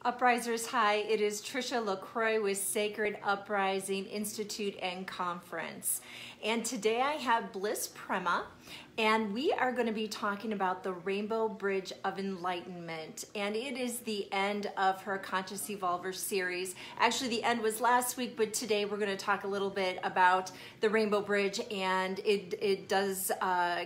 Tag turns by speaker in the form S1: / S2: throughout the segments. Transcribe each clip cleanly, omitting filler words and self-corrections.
S1: Uprisers, hi, it is Trisha LaCroix with Sacred Uprising Institute and Conference. And today I have Bliss Prema, and we are going to be talking about the Rainbow Bridge of Enlightenment. And it is the end of her Conscious Evolver series. Actually, the end was last week, but today we're going to talk a little bit about the Rainbow Bridge, and it does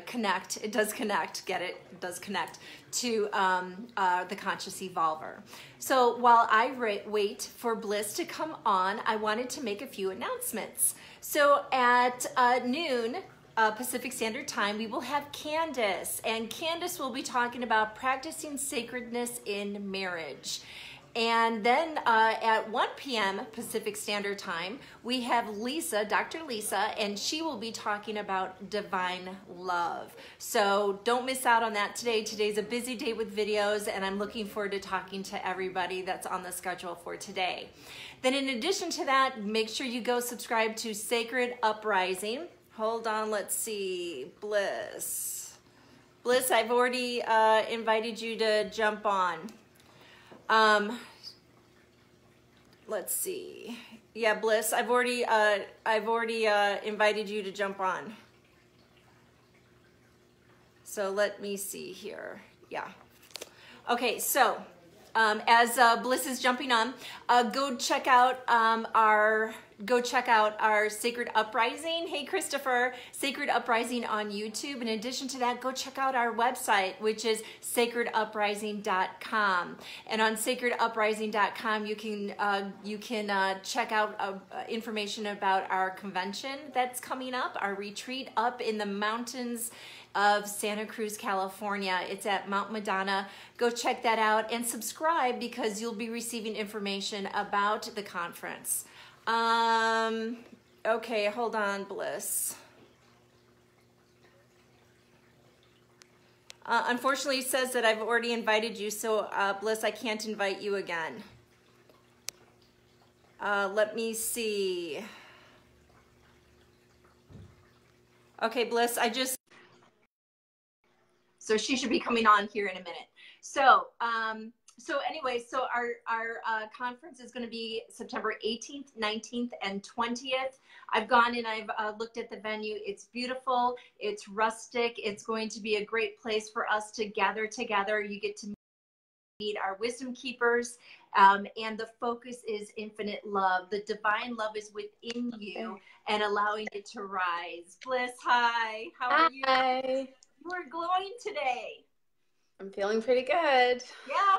S1: connect. It does connect, get it? It does connect to the Conscious Evolver. So while I wait for Bliss to come on, I wanted to make a few announcements. So at noon Pacific Standard Time, we will have Candace, and Candace will be talking about practicing sacredness in marriage. And then at 1 p.m. Pacific Standard Time, we have Lisa, Dr. Lisa, and she will be talking about divine love. So don't miss out on that today. Today's a busy day with videos, and I'm looking forward to talking to everybody that's on the schedule for today. Then in addition to that, make sure you go subscribe to Sacred Uprising. Hold on, let's see, Bliss. Bliss, I've already invited you to jump on. Let's see. Yeah, Bliss, I've already invited you to jump on. So let me see here. Yeah. Okay, so as Bliss is jumping on, go check out our Sacred Uprising. Hey, Christopher, Sacred Uprising on YouTube. In addition to that, go check out our website, which is sacreduprising.com. And on sacreduprising.com, you can check out information about our convention that's coming up, our retreat up in the mountains of Santa Cruz, California. It's at Mount Madonna. Go check that out and subscribe, because you'll be receiving information about the conference. Okay, hold on, Bliss. Unfortunately, it says that I've already invited you, so Bliss, I can't invite you again. Let me see. Okay, Bliss, so she should be coming on here in a minute. So, anyway, so our conference is going to be September 18th, 19th, and 20th. I've gone and I've looked at the venue. It's beautiful. It's rustic. It's going to be a great place for us to gather together. You get to meet our wisdom keepers, and the focus is infinite love. The divine love is within you and allowing it to rise. Bliss, hi. How are you?
S2: Hi.
S1: You are glowing today.
S2: I'm feeling pretty good.
S1: Yeah.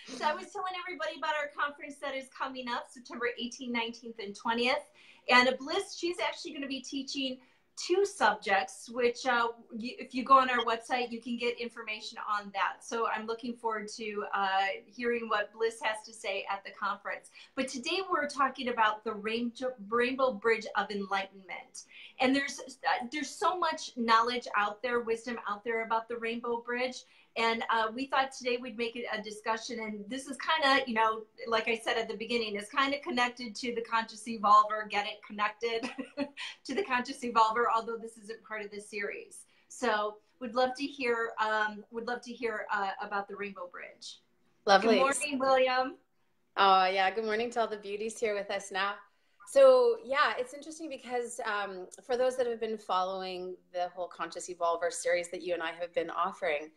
S1: So I was telling everybody about our conference that is coming up September 18th, 19th, and 20th. And Bliss, she's actually going to be teaching 2 subjects, which if you go on our website, you can get information on that. So I'm looking forward to hearing what Bliss has to say at the conference. But today we're talking about the Rainbow Bridge of Enlightenment. And there's so much knowledge out there, wisdom out there about the Rainbow Bridge. And we thought today we'd make it a discussion. And this is kind of, you know, like I said at the beginning, it's kind of connected to the Conscious Evolver. Get it connected to the Conscious Evolver, although this isn't part of this series. So would love to hear about the Rainbow Bridge.
S2: Lovely.
S1: Good morning, William.
S2: Oh, yeah. Good morning to all the beauties here with us now. So, yeah, it's interesting because for those that have been following the whole Conscious Evolver series that you and I have been offering,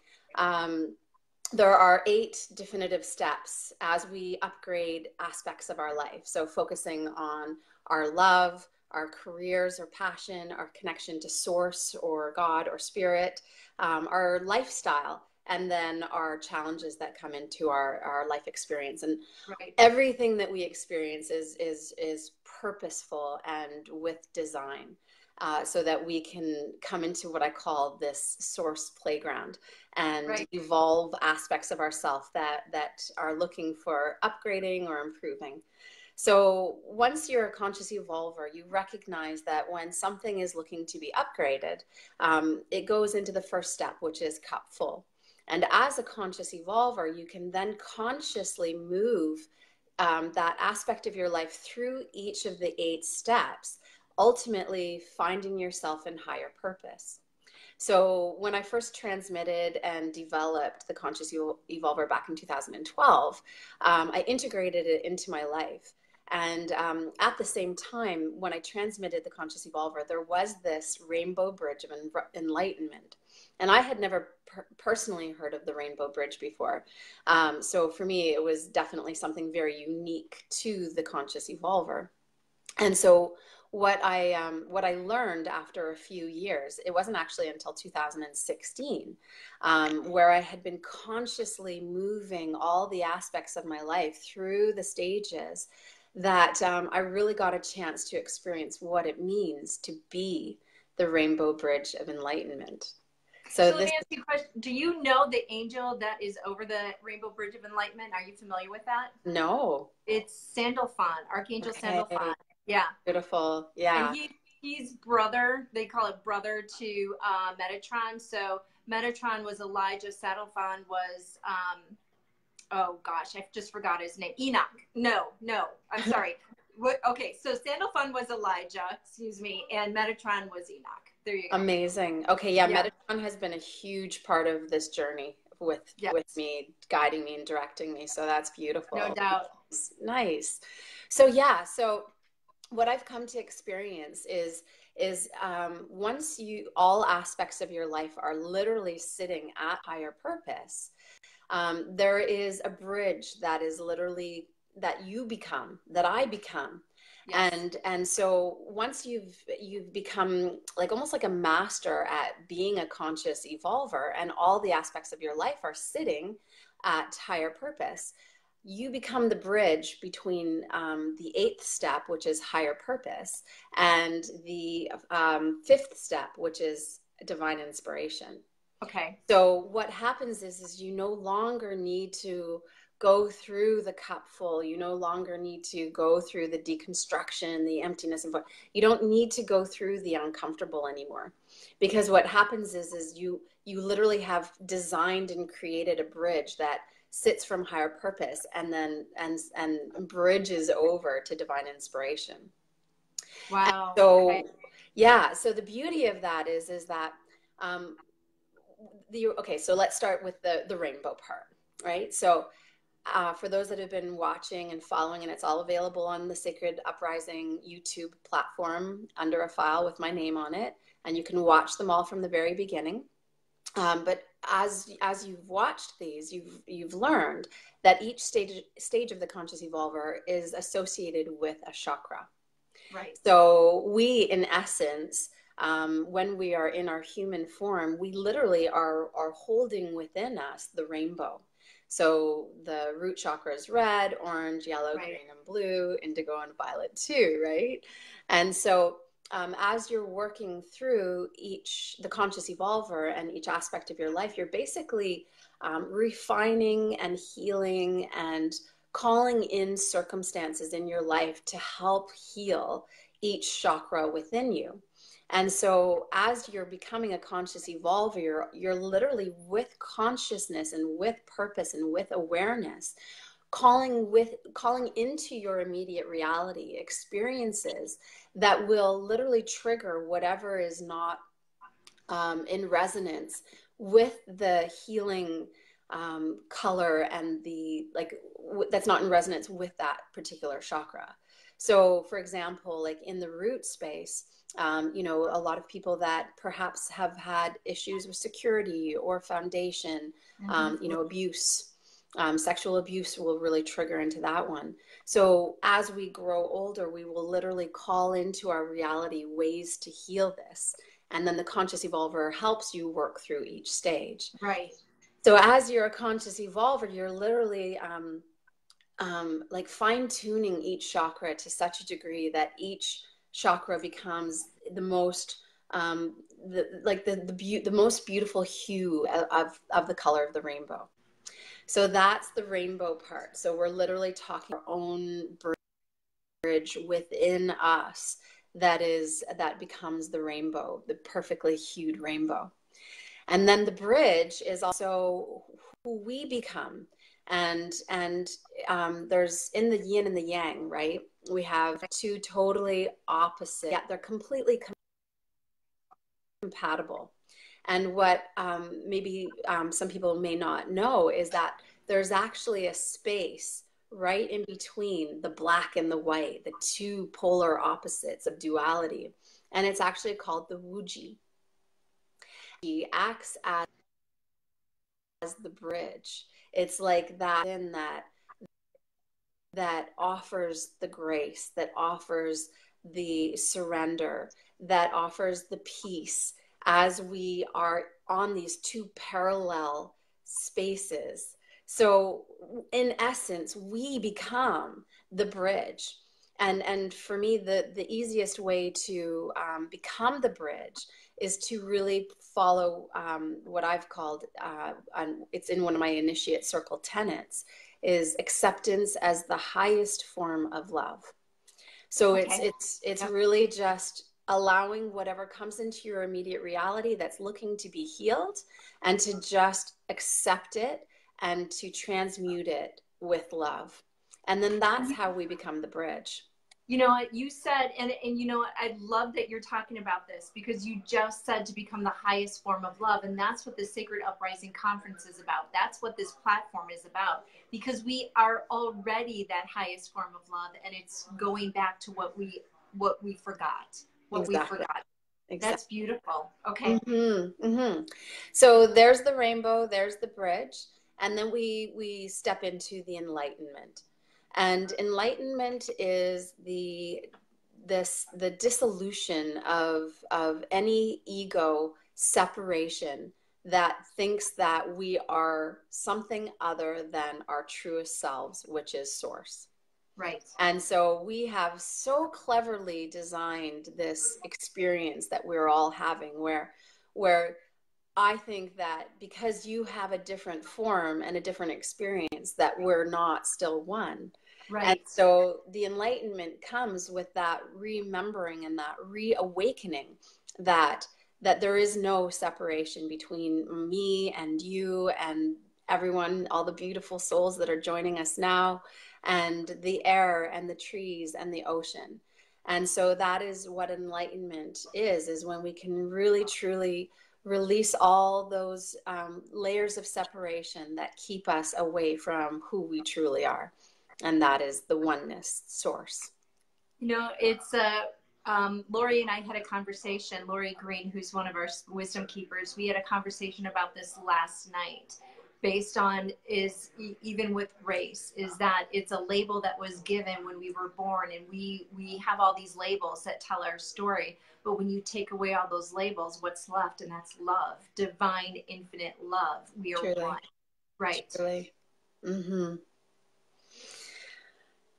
S2: there are 8 definitive steps as we upgrade aspects of our life. So focusing on our love, our careers or passion, our connection to source or God or spirit, our lifestyle, and then our challenges that come into our life experience. And everything that we experience is purposeful and with design, so that we can come into what I call this source playground and evolve aspects of ourself that are looking for upgrading or improving. So once you're a conscious evolver, you recognize that when something is looking to be upgraded, it goes into the first step, which is cup full. And as a conscious evolver, you can then consciously move that aspect of your life through each of the 8 steps, ultimately finding yourself in higher purpose. So when I first transmitted and developed the Conscious Evolver back in 2012, I integrated it into my life. And at the same time, when I transmitted the Conscious Evolver, there was this rainbow bridge of enlightenment. And I had never personally heard of the rainbow bridge before. So for me, it was definitely something very unique to the Conscious Evolver. And so what I learned after a few years, it wasn't actually until 2016, where I had been consciously moving all the aspects of my life through the stages, that I really got a chance to experience what it means to be the rainbow bridge of enlightenment.
S1: So let me ask you a question. Do you know the angel that is over the rainbow bridge of enlightenment? Are you familiar with that?
S2: No.
S1: It's Sandalphon, Archangel Sandalphon. Yeah.
S2: Beautiful. Yeah.
S1: And he's brother, they call it brother to Metatron. So Metatron was Elijah, Sandalphon was, oh gosh, I just forgot his name. Enoch. No, I'm sorry. Okay, so Sandalphon was Elijah, excuse me, and Metatron was Enoch. There you go.
S2: Amazing. Okay, yeah, Metatron has been a huge part of this journey with me, guiding me and directing me. So that's beautiful.
S1: No doubt.
S2: Nice. So yeah, so what I've come to experience is once all aspects of your life are literally sitting at higher purpose, there is a bridge that is literally that you become, that I become. Yes. And so once you've become like almost like a master at being a conscious evolver, and all the aspects of your life are sitting at higher purpose, you become the bridge between the 8th step, which is higher purpose, and the 5th step, which is divine inspiration.
S1: Okay.
S2: So what happens is you no longer need to go through the cup full. You no longer need to go through the deconstruction, the emptiness, and you don't need to go through the uncomfortable anymore. Because what happens is you literally have designed and created a bridge that sits from higher purpose and then and bridges over to divine inspiration.
S1: Wow.
S2: And so okay. Yeah, so the beauty of that is that okay, so let's start with the rainbow part, right? So for those that have been watching and following, and it's all available on the Sacred Uprising YouTube platform under a file with my name on it, and you can watch them all from the very beginning. But as you've watched these, you've learned that each stage of the Conscious Evolver is associated with a chakra.
S1: Right.
S2: So we, in essence, when we are in our human form, we literally are holding within us the rainbow. So the root chakra is red, orange, yellow, right, green, and blue, indigo, and violet too, right? And so as you're working through the Conscious Evolver and each aspect of your life, you're basically refining and healing and calling in circumstances in your life to help heal each chakra within you. And so as you're becoming a conscious evolver, you're literally with consciousness and with purpose and with awareness, calling into your immediate reality experiences that will literally trigger whatever is not in resonance with the healing color and that's not in resonance with that particular chakra. So for example, like in the root space, a lot of people that perhaps have had issues with security or foundation, abuse, sexual abuse will really trigger into that one. So as we grow older, we will literally call into our reality ways to heal this. And then the Conscious Evolver helps you work through each stage.
S1: Right.
S2: So as you're a conscious evolver, you're literally like fine-tuning each chakra to such a degree that each chakra becomes the most the most beautiful hue of the color of the rainbow. So that's the rainbow part. So we're literally talking our own bridge within us that becomes the rainbow, the perfectly hued rainbow. And then the bridge is also who we become. And there's in the yin and the yang, right? We have two totally opposite, yet they're completely compatible. And what maybe some people may not know is that there's actually a space right in between the black and the white, the two polar opposites of duality. And it's actually called the Wuji. He acts as the bridge. It's like that in that offers the grace, that offers the surrender, that offers the peace as we are on these two parallel spaces. So in essence, we become the bridge. And for me, the easiest way to become the bridge is to really follow what I've called, it's in one of my initiate circle tenets, is acceptance as the highest form of love. So
S1: Okay.
S2: it's really just allowing whatever comes into your immediate reality that's looking to be healed, and to just accept it and to transmute it with love. And then that's how we become the bridge.
S1: You know what you said, and you know what, I love that you're talking about this, because you just said to become the highest form of love, and that's what the Sacred Uprising Conference is about. That's what this platform is about, because we are already that highest form of love, and it's going back to what we forgot, what we
S2: Exactly.
S1: forgot.
S2: Exactly.
S1: That's beautiful. Okay.
S2: So there's the rainbow, there's the bridge, and then we step into the enlightenment. And enlightenment is the dissolution of any ego separation that thinks that we are something other than our truest selves, which is source.
S1: Right.
S2: And so we have so cleverly designed this experience that we're all having, where I think that because you have a different form and a different experience, that we're not still one.
S1: Right.
S2: And so the enlightenment comes with that remembering and that reawakening that there is no separation between me and you and everyone, all the beautiful souls that are joining us now, and the air and the trees and the ocean. And so that is what enlightenment is when we can really truly release all those layers of separation that keep us away from who we truly are. And that is the oneness source.
S1: You know, it's Lori and I had a conversation, Lori Green, who's one of our wisdom keepers. We had a conversation about this last night, based on even with race, is that it's a label that was given when we were born, and we have all these labels that tell our story. But when you take away all those labels, what's left? And that's love, divine, infinite love. We are
S2: Truly.
S1: one. Right.
S2: Truly. Mm-hmm.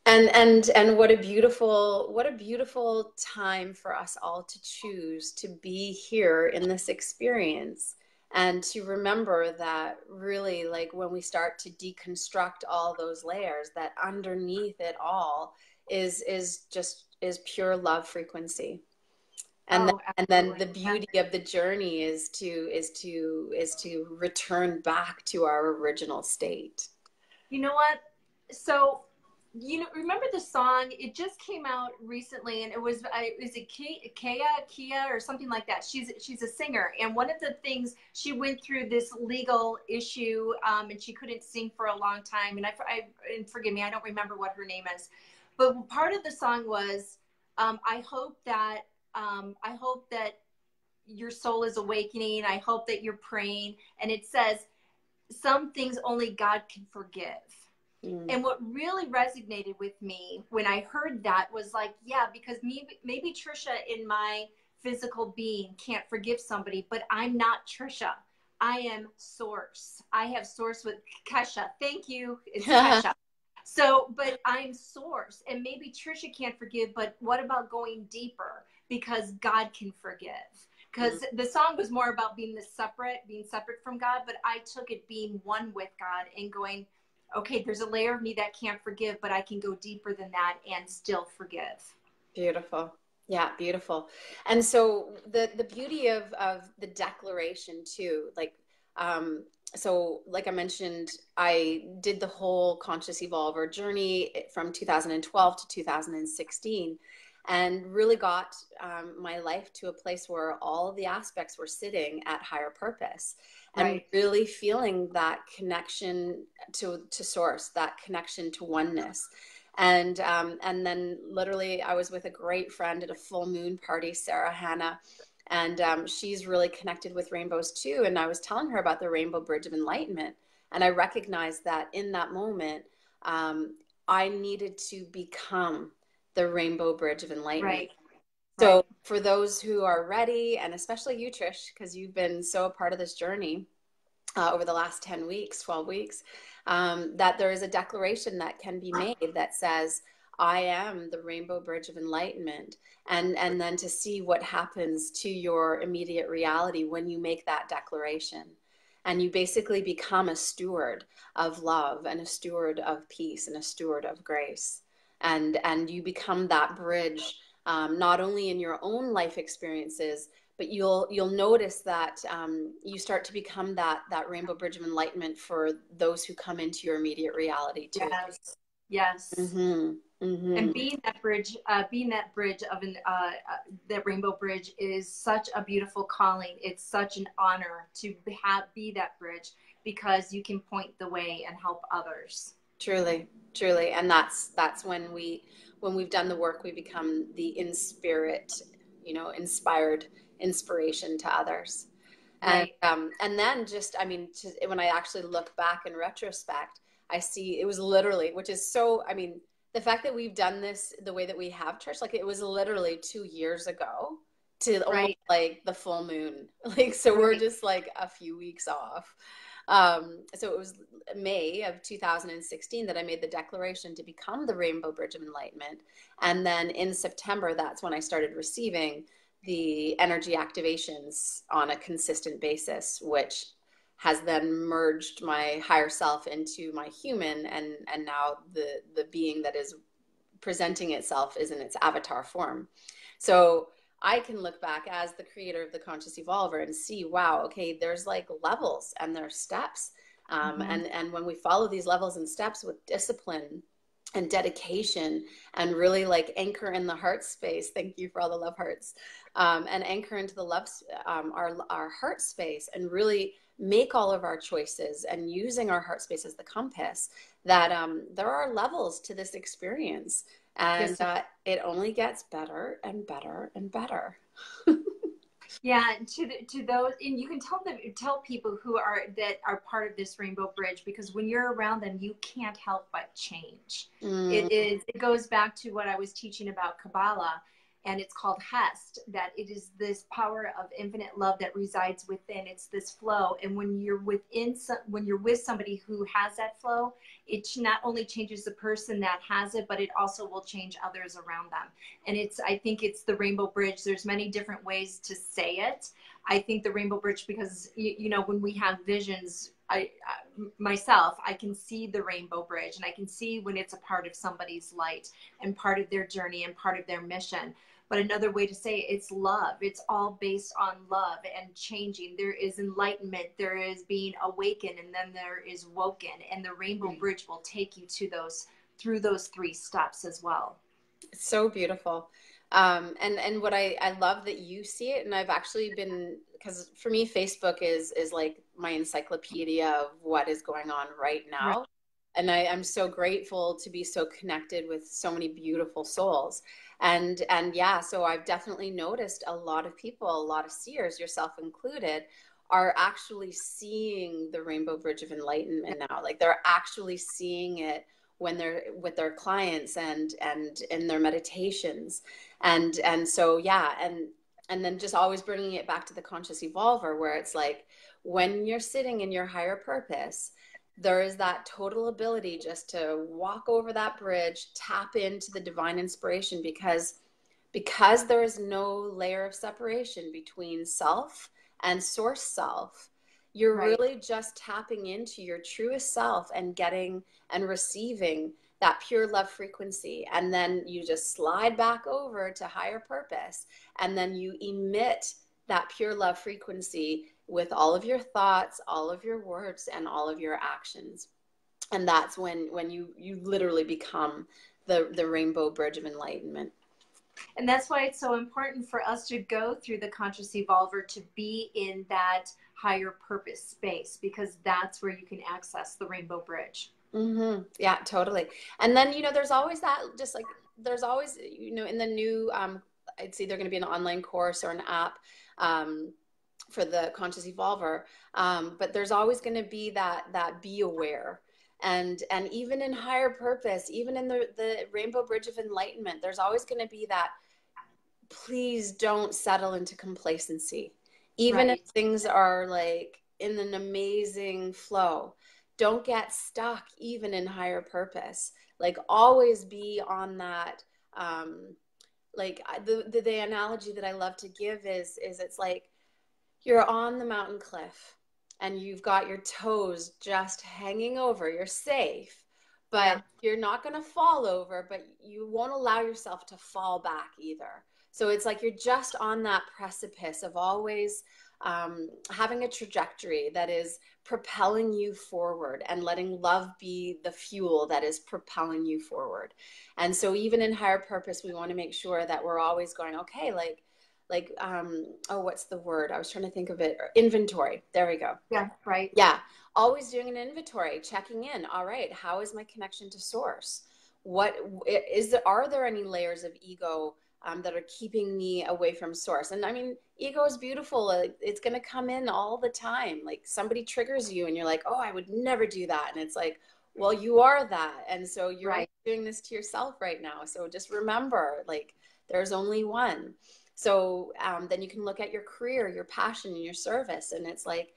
S2: And what a beautiful time for us all to choose to be here in this experience, and to remember that really, like, when we start to deconstruct all those layers, that underneath it all is pure love frequency. And then the beauty of the journey is to return back to our original state.
S1: You know what? So, you know, remember the song? It just came out recently, and it was it Kia or something like that? She's a singer, and one of the things, she went through this legal issue, and she couldn't sing for a long time. And forgive me, I don't remember what her name is, but part of the song was, I hope that your soul is awakening. I hope that you're praying, and it says, some things only God can forgive. And what really resonated with me when I heard that was like, yeah, because maybe Trisha in my physical being can't forgive somebody, but I'm not Trisha. I am source. I have source with Kesha. Thank you. It's Kesha. So, but I'm source, and maybe Trisha can't forgive, but what about going deeper? Because God can forgive. Because the song was more about being separate from God, but I took it being one with God and going, okay, there's a layer of me that can't forgive, but I can go deeper than that and still forgive.
S2: Beautiful. Yeah, beautiful. And so the beauty of the declaration too, like, so like I mentioned, I did the whole Conscious Evolver journey from 2012 to 2016. and really got my life to a place where all the aspects were sitting at higher purpose, and really feeling that connection to source, that connection to oneness. And then literally I was with a great friend at a full moon party, Sarah Hannah, and she's really connected with rainbows too. And I was telling her about the Rainbow Bridge of Enlightenment. And I recognized that in that moment, I needed to become the Rainbow Bridge of Enlightenment. So for those who are ready, and especially you, Trish, because you've been so a part of this journey over the last 10 weeks, 12 weeks, that there is a declaration that can be made that says, I am the Rainbow Bridge of Enlightenment. And then to see what happens to your immediate reality when you make that declaration. And you basically become a steward of love, and a steward of peace, and a steward of grace. And you become that bridge, not only in your own life experiences, but you'll notice that you start to become that Rainbow Bridge of Enlightenment for those who come into your immediate reality too.
S1: Yes. Yes.
S2: Mm-hmm. Mm-hmm.
S1: And being that bridge of that Rainbow Bridge is such a beautiful calling. It's such an honor to be that bridge, because you can point the way and help others.
S2: Truly, truly. And that's when we've done the work, we become the in spirit, inspired inspiration to others. And then when I actually look back in retrospect, I see it was literally, which is so, the fact that we've done this the way that we have, Trish, like it was literally 2 years ago to almost like the full moon. We're just like a few weeks off. So it was May of 2016 that I made the declaration to become the Rainbow Bridge of Enlightenment. And then in September, that's when I started receiving the energy activations on a consistent basis, which has then merged my higher self into my human, and now the being that is presenting itself is in its avatar form. So I can look back as the creator of the Conscious Evolver and see, wow, okay, there's like levels and there's steps. And when we follow these levels and steps with discipline and dedication, and really like anchor in the heart space, thank you for all the love hearts, and anchor into the love, our heart space, and really make all of our choices, and using our heart space as the compass, that there are levels to this experience, and it only gets better and better and better.
S1: Yeah, to those, and you can tell people that are part of this Rainbow Bridge, because when you're around them, you can't help but change. It goes back to what I was teaching about Kabbalah, and it's called Hest, that it is this power of infinite love that resides within. It's this flow, and when you're with somebody who has that flow, it not only changes the person that has it, but it also will change others around them. And I think it's the Rainbow Bridge. There's many different ways to say it. I think the Rainbow Bridge, because when we have visions, myself, I can see the Rainbow Bridge, and I can see when it's a part of somebody's light and part of their journey and part of their mission. But another way to say it, it's love. It's all based on love and changing. There is enlightenment, there is being awakened, and then there is woken. And the Rainbow Bridge will take you through those 3 steps as well.
S2: It's so beautiful. And what I love that you see it, and I've actually been, because for me, Facebook is like my encyclopedia of what is going on right now. And I'm so grateful to be so connected with so many beautiful souls. And yeah, so I've definitely noticed a lot of people, a lot of seers, yourself included, are actually seeing the Rainbow Bridge of Enlightenment now. Like they're actually seeing it when they're with their clients and in their meditations. And so, yeah. And then just always bringing it back to the Conscious Evolver, where it's like, when you're sitting in your higher purpose, there is that total ability just to walk over that bridge, tap into the divine inspiration, because there is no layer of separation between self and source self. You're really just tapping into your truest self and getting and receiving that pure love frequency. And then you just slide back over to higher purpose, and then you emit that pure love frequency with all of your thoughts, all of your words, and all of your actions. And that's when you literally become the Rainbow Bridge of Enlightenment.
S1: And that's why it's so important for us to go through the conscious evolver, to be in that higher purpose space, because that's where you can access the rainbow bridge.
S2: Mm-hmm. Yeah, totally. And then, you know, there's always that, just like there's always, you know, in the new, it's either going to be an online course or an app for the conscious evolver. But there's always going to be that be aware. And even in higher purpose, even in the rainbow bridge of enlightenment, there's always going to be that, please don't settle into complacency. Even if
S1: Right.
S2: things are like in an amazing flow, don't get stuck even in higher purpose. Like always be on that. The analogy that I love to give is it's like you're on the mountain cliff and you've got your toes just hanging over. You're safe, but
S1: Yeah.
S2: you're not going to fall over, but you won't allow yourself to fall back either. So it's like you're just on that precipice of always having a trajectory that is propelling you forward and letting love be the fuel that is propelling you forward. And so even in higher purpose, we want to make sure that we're always going, okay, oh, what's the word? I was trying to think of it. Inventory. There we go.
S1: Yeah. Right.
S2: Yeah. Always doing an inventory, checking in. All right. How is my connection to source? What is there? Are there any layers of ego that are keeping me away from source? And I mean, ego is beautiful. It's going to come in all the time. Like somebody triggers you and you're like, oh, I would never do that. And it's like, well, you are that. And so you're
S1: Right.
S2: doing this to yourself right now. So just remember, like, there's only one. So then you can look at your career, your passion, and your service. And it's like,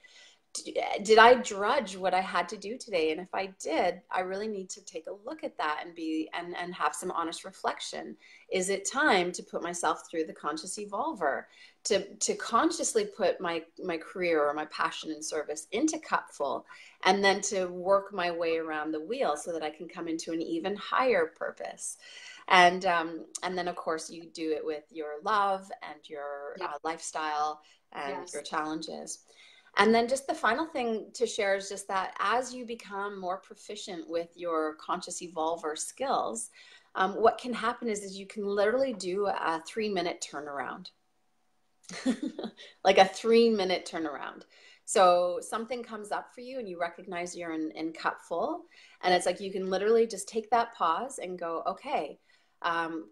S2: did I drudge what I had to do today? And if I did, I really need to take a look at that and have some honest reflection. Is it time to put myself through the conscious evolver, to consciously put my career or my passion and service into cupful, and then to work my way around the wheel so that I can come into an even higher purpose? And then of course you do it with your love and your lifestyle and
S1: Yes.
S2: your challenges. And then just the final thing to share is just that as you become more proficient with your conscious evolver skills, what can happen is you can literally do a 3-minute turnaround, like a 3-minute turnaround. So something comes up for you and you recognize you're in cup full. And it's like you can literally just take that pause and go, okay,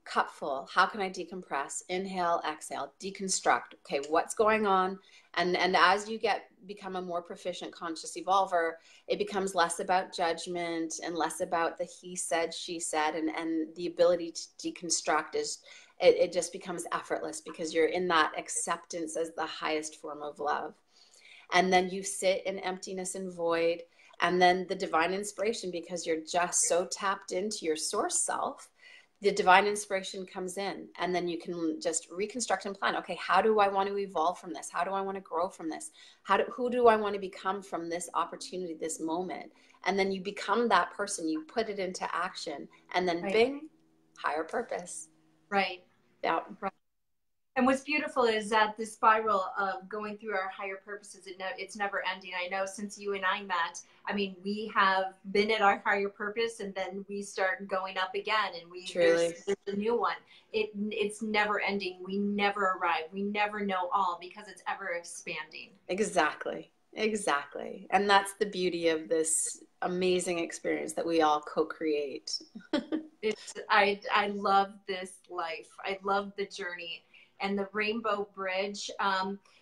S2: cup full. How can I decompress? Inhale, exhale, deconstruct. Okay, what's going on? And as you become a more proficient conscious evolver, it becomes less about judgment and less about the he said, she said, and the ability to deconstruct it just becomes effortless because you're in that acceptance as the highest form of love. And then you sit in emptiness and void, and then the divine inspiration, because you're just so tapped into your source self, the divine inspiration comes in, and then you can just reconstruct and plan. Okay, how do I want to evolve from this? How do I want to grow from this? Who do I want to become from this opportunity, this moment? And then you become that person, you put it into action, and then bing, higher purpose.
S1: Right.
S2: Yeah.
S1: Right. And what's beautiful is that the spiral of going through our higher purposes, it's never ending. I know since you and I met, I mean, we have been at our higher purpose and then we start going up again, and there's a new one. It's never ending. We never arrive. We never know all because it's ever expanding.
S2: Exactly. Exactly. And that's the beauty of this amazing experience that we all co-create.
S1: I love this life. I love the journey. And the rainbow bridge,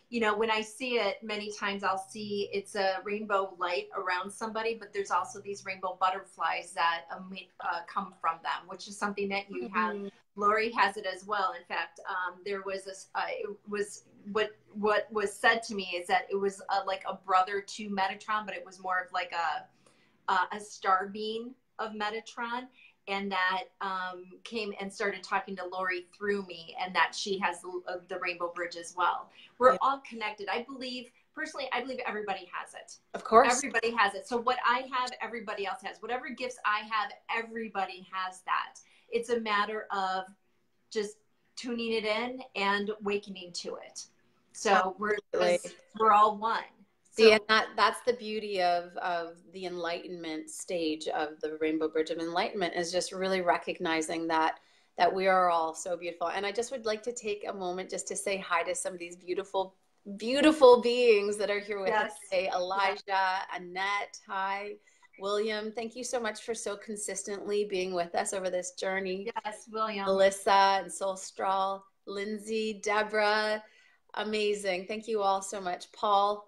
S1: you know, when I see it, many times I'll see it's a rainbow light around somebody, but there's also these rainbow butterflies that come from them, which is something that you have. Lori has it as well. In fact, there was this, it was what was said to me is that it was like a brother to Metatron, but it was more of like a star beam of Metatron. And that came and started talking to Lori through me, and that she has the Rainbow Bridge as well. We're all connected. I believe, personally, I believe everybody has it.
S2: Of course.
S1: Everybody has it. So what I have, everybody else has. Whatever gifts I have, everybody has that. It's a matter of just tuning it in and awakening to it. So we're all one.
S2: See, and that's the beauty of the enlightenment stage of the Rainbow Bridge of Enlightenment, is just really recognizing that that we are all so beautiful. And I just would like to take a moment just to say hi to some of these beautiful, beautiful beings that are here with us today. Elijah, Annette, hi. William, thank you so much for so consistently being with us over this journey.
S1: Yes, William.
S2: Melissa and Soul Straw, Lindsay, Deborah, amazing. Thank you all so much. Paul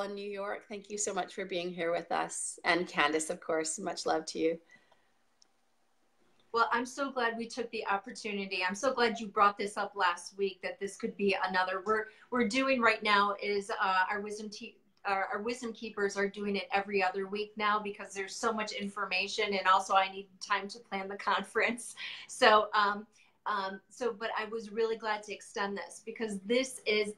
S2: in New York, thank you so much for being here with us. And Candace, of course, much love to you.
S1: Well, I'm so glad we took the opportunity. I'm so glad you brought this up last week, that this could be another. We're doing right now is our wisdom keepers are doing it every other week now, because there's so much information, and also I need time to plan the conference. So, but I was really glad to extend this, because this is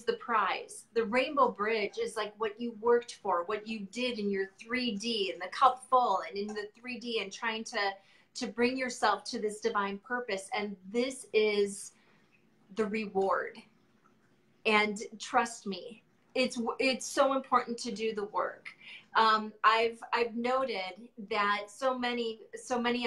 S1: the prize. The Rainbow Bridge is like what you worked for, what you did in your 3D, in the cup full and in the 3D, and trying to bring yourself to this divine purpose. And this is the reward. And trust me, it's so important to do the work. I've noted that so many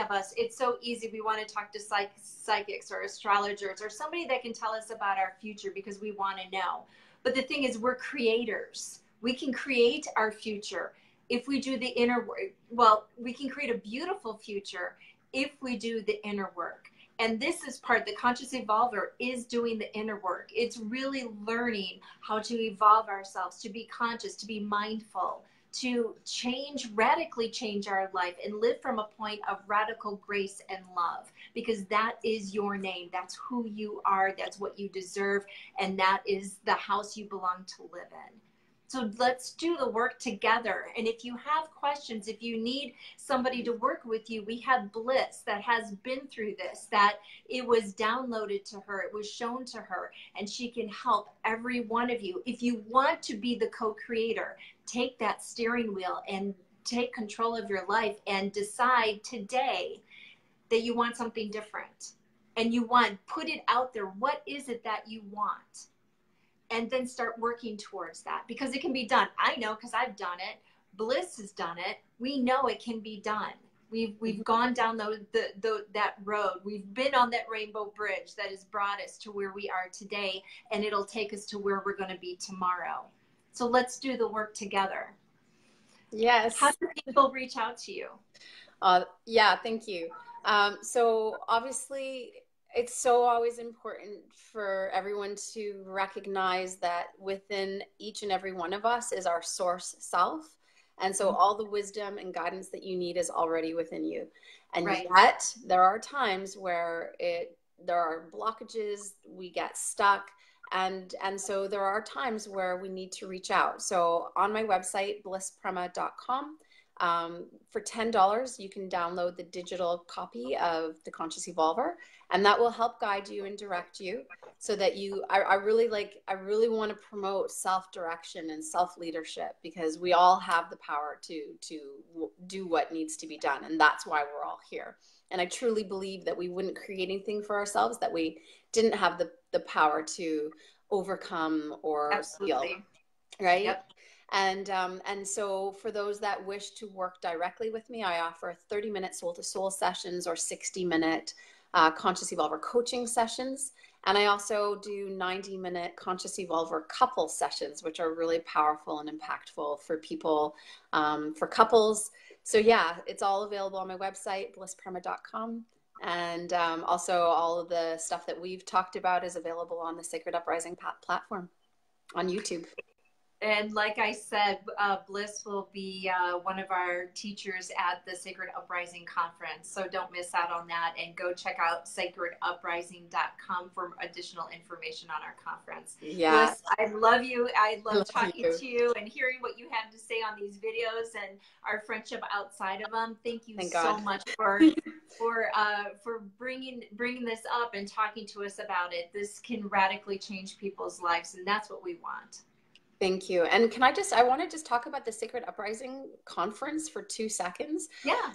S1: of us, it's so easy. We want to talk to psychics or astrologers or somebody that can tell us about our future, because we want to know. But the thing is, we're creators. We can create our future if we do the inner work. Well, we can create a beautiful future if we do the inner work. And this is the conscious evolver is doing the inner work. It's really learning how to evolve ourselves, to be conscious, to be mindful, to radically change our life and live from a point of radical grace and love, because that is your name. That's who you are. That's what you deserve. And that is the house you belong to live in. So let's do the work together. And if you have questions, if you need somebody to work with you, we have Bliss that has been through this, that it was downloaded to her, it was shown to her, and she can help every one of you. If you want to be the co-creator, take that steering wheel and take control of your life and decide today that you want something different. And put it out there. What is it that you want? And then start working towards that, because it can be done. I know, because I've done it. Bliss has done it. We know it can be done. We've gone down that road. We've been on that rainbow bridge that has brought us to where we are today, and it'll take us to where we're going to be tomorrow. So let's do the work together.
S2: Yes.
S1: How do people reach out to you?
S2: Yeah, thank you. So obviously, it's so always important for everyone to recognize that within each and every one of us is our source self. And so all the wisdom and guidance that you need is already within you. And yet there are times where there are blockages, we get stuck. And so there are times where we need to reach out. So on my website, blissprema.com, for $10, you can download the digital copy of The Conscious Evolver, and that will help guide you and direct you so that I really want to promote self-direction and self-leadership, because we all have the power to do what needs to be done. And that's why we're all here. And I truly believe that we wouldn't create anything for ourselves that we didn't have the power to overcome or heal. Right? Yep. And so for those that wish to work directly with me, I offer 30-minute soul-to-soul sessions or 60-minute Conscious Evolver coaching sessions. And I also do 90-minute Conscious Evolver couple sessions, which are really powerful and impactful for people, for couples. So yeah, it's all available on my website, blissprema.com. And also all of the stuff that we've talked about is available on the Sacred Uprising platform on YouTube.
S1: And like I said, Bliss will be one of our teachers at the Sacred Uprising Conference. So don't miss out on that, and go check out sacreduprising.com for additional information on our conference.
S2: Yeah.
S1: Bliss, I love you. I love talking to you and hearing what you have to say on these videos and our friendship outside of them. Thank you so much for bringing this up and talking to us about it. This can radically change people's lives, and that's what we want.
S2: Thank you. And I want to just talk about the Sacred Uprising Conference for 2 seconds.
S1: Yeah.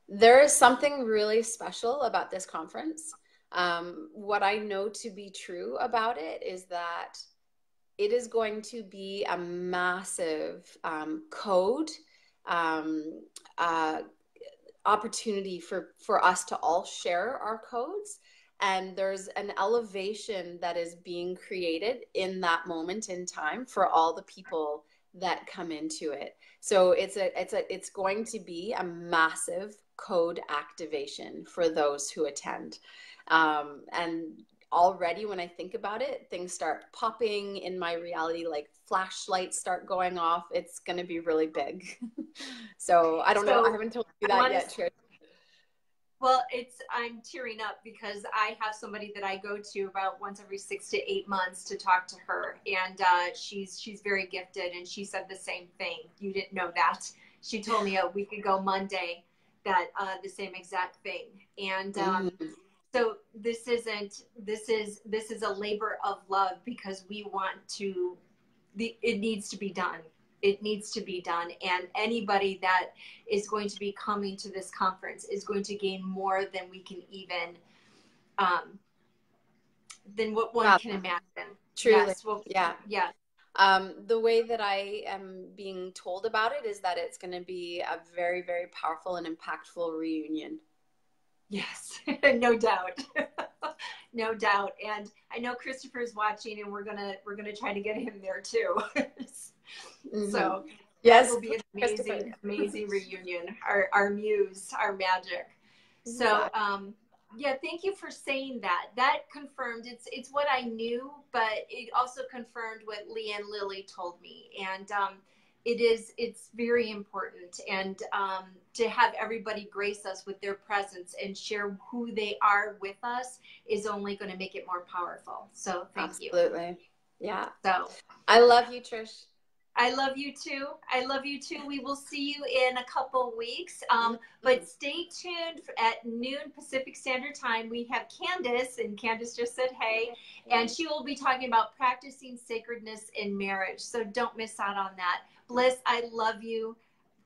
S2: There is something really special about this conference. What I know to be true about it is that it is going to be a massive code opportunity for us to all share our codes. And there's an elevation that is being created in that moment in time for all the people that come into it. So it's going to be a massive code activation for those who attend. And already when I think about it, things start popping in my reality, like flashlights start going off. It's going to be really big. So I don't know. I haven't told you that yet, Trish.
S1: Well, I'm tearing up because I have somebody that I go to about once every 6 to 8 months to talk to her. And she's very gifted. And she said the same thing. You didn't know that. She told me a week ago, Monday, that the same exact thing. And so this is a labor of love because we want to, it needs to be done. It needs to be done. And anybody that is going to be coming to this conference is going to gain more than we can even, than what one can imagine.
S2: Truly.
S1: Yes. Well,
S2: yeah.
S1: Yeah.
S2: The way that I am being told about it is that it's going to be a very, very powerful and impactful reunion.
S1: Yes, no doubt. No doubt. And I know Christopher's watching and we're gonna try to get him there too. So yes, that will be an amazing, amazing reunion. Our muse, our magic. So yeah, thank you for saying that. That confirmed it's what I knew, but it also confirmed what Leanne Lilly told me. And it's very important. And to have everybody grace us with their presence and share who they are with us is only going to make it more powerful. So thank you.
S2: Absolutely. Yeah.
S1: So
S2: I love you, Trish.
S1: I love you too. I love you too. We will see you in a couple weeks. But stay tuned at noon Pacific Standard Time. We have Candace, and Candace just said hey, and she will be talking about practicing sacredness in marriage. So don't miss out on that. Bliss, I love you.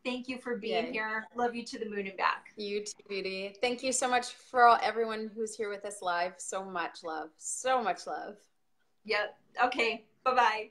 S1: Thank you for being here. Love you to the moon and back.
S2: You too, beauty. Thank you so much for everyone who's here with us live. So much love. So much love.
S1: Yep. Okay. Bye-bye.